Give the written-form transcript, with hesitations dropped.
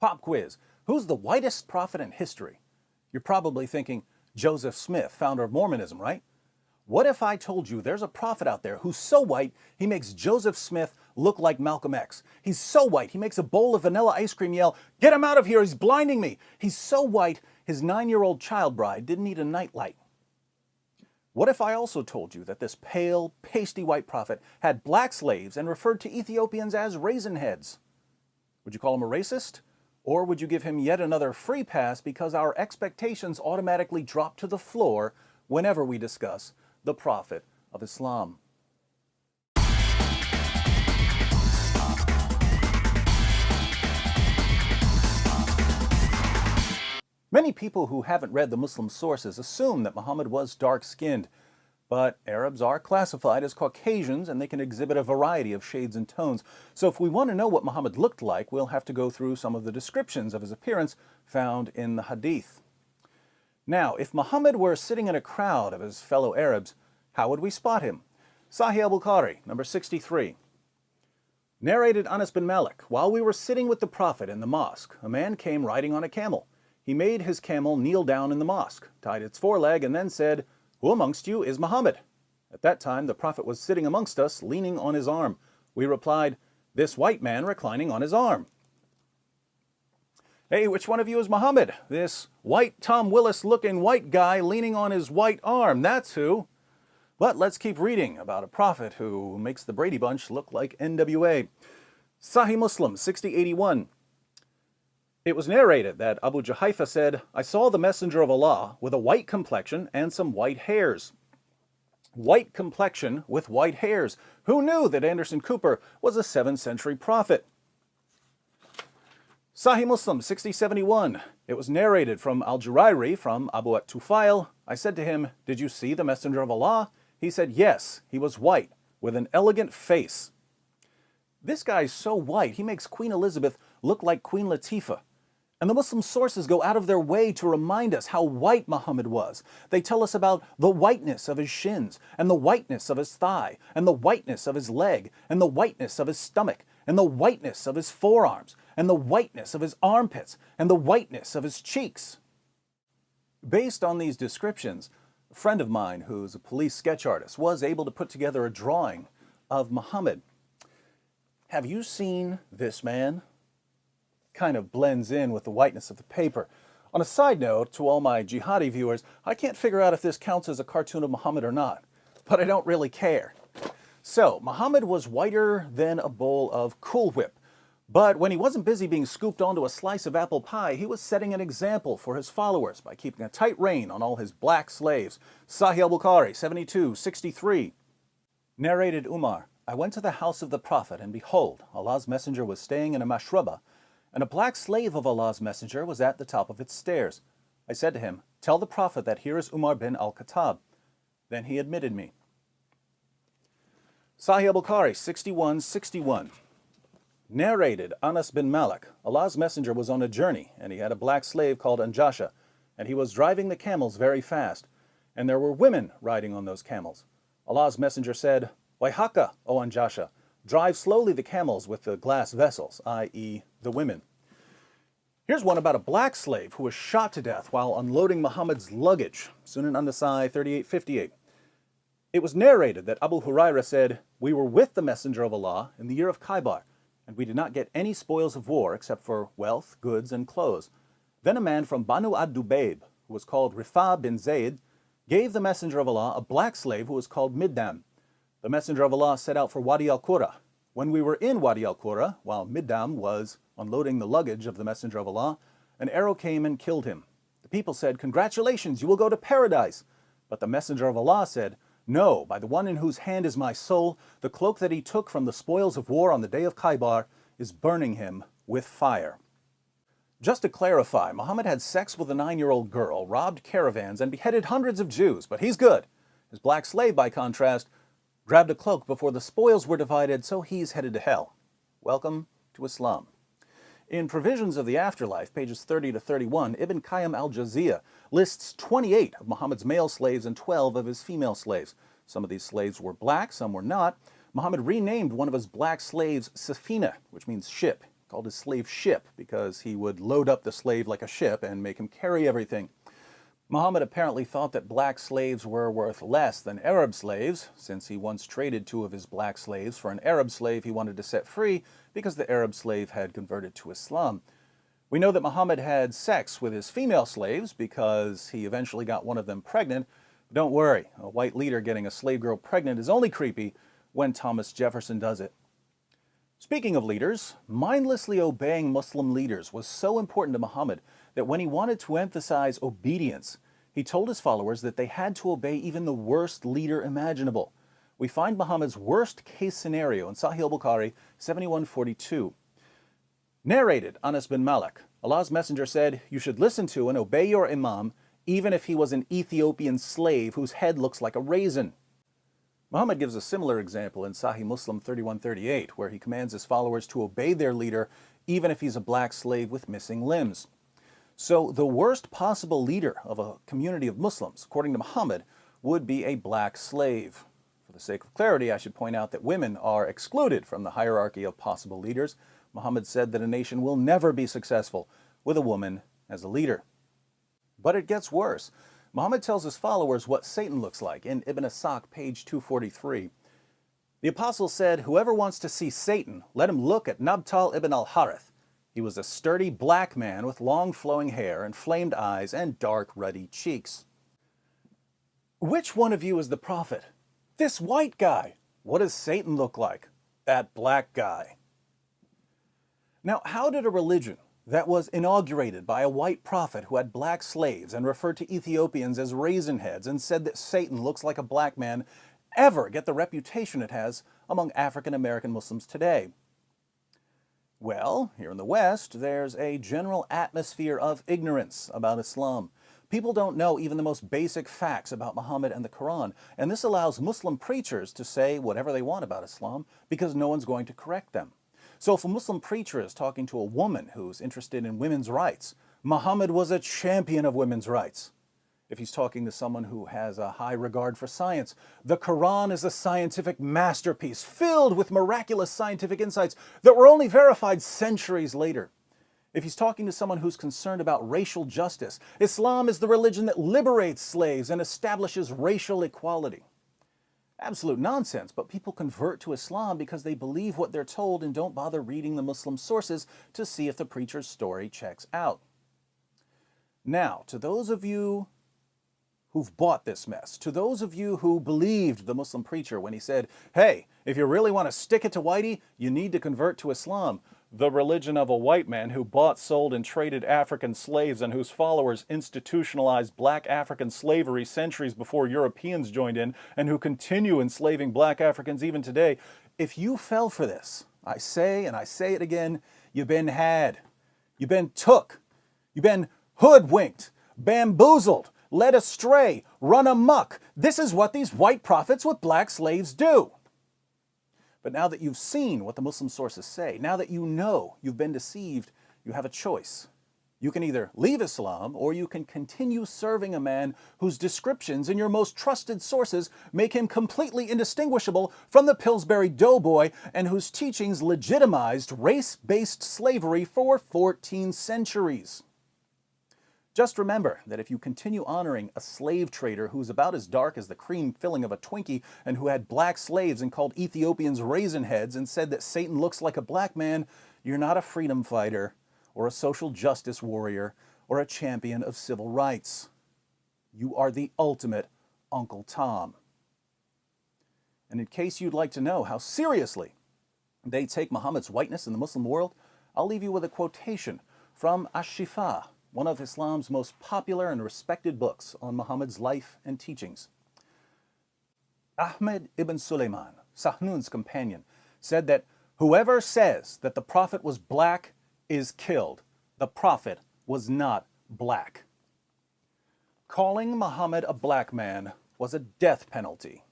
Pop quiz. Who's the whitest prophet in history? You're probably thinking Joseph Smith, founder of Mormonism, right? What if I told you there's a prophet out there who's so white he makes Joseph Smith look like Malcolm X? He's so white he makes a bowl of vanilla ice cream yell, "Get him out of here, he's blinding me!" He's so white his 9-year-old child bride didn't need a nightlight. What if I also told you that this pale, pasty white prophet had black slaves and referred to Ethiopians as raisin heads? Would you call him a racist? Or would you give him yet another free pass because our expectations automatically drop to the floor whenever we discuss the Prophet of Islam? Many people who haven't read the Muslim sources assume that Muhammad was dark-skinned, but Arabs are classified as Caucasians and they can exhibit a variety of shades and tones. So if we want to know what Muhammad looked like, we'll have to go through some of the descriptions of his appearance found in the Hadith. Now, if Muhammad were sitting in a crowd of his fellow Arabs, how would we spot him? Sahih al-Bukhari, number 63. Narrated Anas bin Malik, while we were sitting with the Prophet in the mosque, a man came riding on a camel. He made his camel kneel down in the mosque, tied its foreleg, and then said, "Who amongst you is Muhammad?" At that time, the Prophet was sitting amongst us, leaning on his arm. We replied, "This white man reclining on his arm." "Hey, which one of you is Muhammad?" "This white Tom Willis-looking white guy leaning on his white arm, that's who." But let's keep reading about a prophet who makes the Brady Bunch look like NWA. Sahih Muslim, 6081. It was narrated that Abu Juhayfa said, "I saw the Messenger of Allah with a white complexion and some white hairs." White complexion with white hairs. Who knew that Anderson Cooper was a 7th century prophet? Sahih Muslim 6071. It was narrated from Al-Jurairi from Abu at-Tufail. I said to him, "Did you see the Messenger of Allah?" He said, "Yes, he was white, with an elegant face." This guy's so white, he makes Queen Elizabeth look like Queen Latifah. And the Muslim sources go out of their way to remind us how white Muhammad was. They tell us about the whiteness of his shins, and the whiteness of his thigh, and the whiteness of his leg, and the whiteness of his stomach, and the whiteness of his forearms, and the whiteness of his armpits, and the whiteness of his cheeks. Based on these descriptions, a friend of mine who's a police sketch artist was able to put together a drawing of Muhammad. Have you seen this man? Kind of blends in with the whiteness of the paper. On a side note, to all my jihadi viewers, I can't figure out if this counts as a cartoon of Muhammad or not, but I don't really care. So, Muhammad was whiter than a bowl of Cool Whip, but when he wasn't busy being scooped onto a slice of apple pie, he was setting an example for his followers by keeping a tight rein on all his black slaves. Sahih al-Bukhari, 7263. Narrated Umar, I went to the house of the Prophet, and behold, Allah's Messenger was staying in a mashraba, and a black slave of Allah's Messenger was at the top of its stairs. I said to him, "Tell the Prophet that here is Umar bin al-Khattab." Then he admitted me. Sahih al-Bukhari, 6161. Narrated Anas bin Malik, Allah's Messenger was on a journey, and he had a black slave called Anjasha, and he was driving the camels very fast, and there were women riding on those camels. Allah's Messenger said, "Waihaka, O Anjasha, drive slowly the camels with the glass vessels," i.e. the women. Here's one about a black slave who was shot to death while unloading Muhammad's luggage. Sunan an-Nasai 3858. It was narrated that Abu Huraira said, "We were with the Messenger of Allah in the year of Khaybar, and we did not get any spoils of war except for wealth, goods, and clothes. Then a man from Banu ad-Dubayb, who was called Rifa bin Zayd, gave the Messenger of Allah a black slave who was called Middam. The Messenger of Allah set out for Wadi al-Qura. When we were in Wadi al-Qura, while Middam was unloading the luggage of the Messenger of Allah, an arrow came and killed him. The people said, 'Congratulations, you will go to paradise.' But the Messenger of Allah said, 'No, by the one in whose hand is my soul, the cloak that he took from the spoils of war on the day of Khaybar is burning him with fire.'" Just to clarify, Muhammad had sex with a 9-year-old girl, robbed caravans, and beheaded hundreds of Jews, but he's good. His black slave, by contrast, grabbed a cloak before the spoils were divided, so he's headed to hell. Welcome to Islam. In Provisions of the Afterlife, pages 30 to 31, Ibn Qayyim al-Jawziyya lists 28 of Muhammad's male slaves and 12 of his female slaves. Some of these slaves were black, some were not. Muhammad renamed one of his black slaves Safina, which means ship, called his slave ship, because he would load up the slave like a ship and make him carry everything. Muhammad apparently thought that black slaves were worth less than Arab slaves, since he once traded 2 of his black slaves for an Arab slave he wanted to set free because the Arab slave had converted to Islam. We know that Muhammad had sex with his female slaves because he eventually got one of them pregnant. But don't worry, a white leader getting a slave girl pregnant is only creepy when Thomas Jefferson does it. Speaking of leaders, mindlessly obeying Muslim leaders was so important to Muhammad that when he wanted to emphasize obedience, he told his followers that they had to obey even the worst leader imaginable. We find Muhammad's worst case scenario in Sahih al-Bukhari 7142. Narrated Anas bin Malik, Allah's messenger said, "You should listen to and obey your imam, even if he was an Ethiopian slave whose head looks like a raisin." Muhammad gives a similar example in Sahih Muslim 3138, where he commands his followers to obey their leader, even if he's a black slave with missing limbs. So the worst possible leader of a community of Muslims, according to Muhammad, would be a black slave. For the sake of clarity, I should point out that women are excluded from the hierarchy of possible leaders. Muhammad said that a nation will never be successful with a woman as a leader. But it gets worse. Muhammad tells his followers what Satan looks like in Ibn Asaq, page 243. The apostle said, "Whoever wants to see Satan, let him look at Nabtal ibn al-Harith. He was a sturdy black man with long flowing hair, inflamed eyes, and dark ruddy cheeks." Which one of you is the prophet? This white guy. What does Satan look like? That black guy. Now, how did a religion that was inaugurated by a white prophet who had black slaves and referred to Ethiopians as raisin heads and said that Satan looks like a black man ever get the reputation it has among African American Muslims today? Well, here in the West, there's a general atmosphere of ignorance about Islam. People don't know even the most basic facts about Muhammad and the Quran, and this allows Muslim preachers to say whatever they want about Islam because no one's going to correct them. So if a Muslim preacher is talking to a woman who's interested in women's rights, Muhammad was a champion of women's rights. If he's talking to someone who has a high regard for science, the Quran is a scientific masterpiece filled with miraculous scientific insights that were only verified centuries later. If he's talking to someone who's concerned about racial justice, Islam is the religion that liberates slaves and establishes racial equality. Absolute nonsense, but people convert to Islam because they believe what they're told and don't bother reading the Muslim sources to see if the preacher's story checks out. Now, to those of you who've bought this mess, to those of you who believed the Muslim preacher when he said, "Hey, if you really want to stick it to whitey, you need to convert to Islam," the religion of a white man who bought, sold, and traded African slaves and whose followers institutionalized black African slavery centuries before Europeans joined in and who continue enslaving black Africans even today. If you fell for this, I say, and I say it again, you've been had. You've been took. You've been hoodwinked, bamboozled, led astray, run amok. This is what these white prophets with black slaves do. But now that you've seen what the Muslim sources say, now that you know you've been deceived, you have a choice. You can either leave Islam or you can continue serving a man whose descriptions in your most trusted sources make him completely indistinguishable from the Pillsbury Doughboy and whose teachings legitimized race-based slavery for 14 centuries. Just remember that if you continue honoring a slave trader who's about as dark as the cream filling of a Twinkie and who had black slaves and called Ethiopians raisin heads and said that Satan looks like a black man, you're not a freedom fighter or a social justice warrior or a champion of civil rights. You are the ultimate Uncle Tom. And in case you'd like to know how seriously they take Muhammad's whiteness in the Muslim world, I'll leave you with a quotation from Ash-Shifa, one of Islam's most popular and respected books on Muhammad's life and teachings. Ahmed ibn Sulaiman, Sahnun's companion, said that whoever says that the Prophet was black is killed. The Prophet was not black. Calling Muhammad a black man was a death penalty.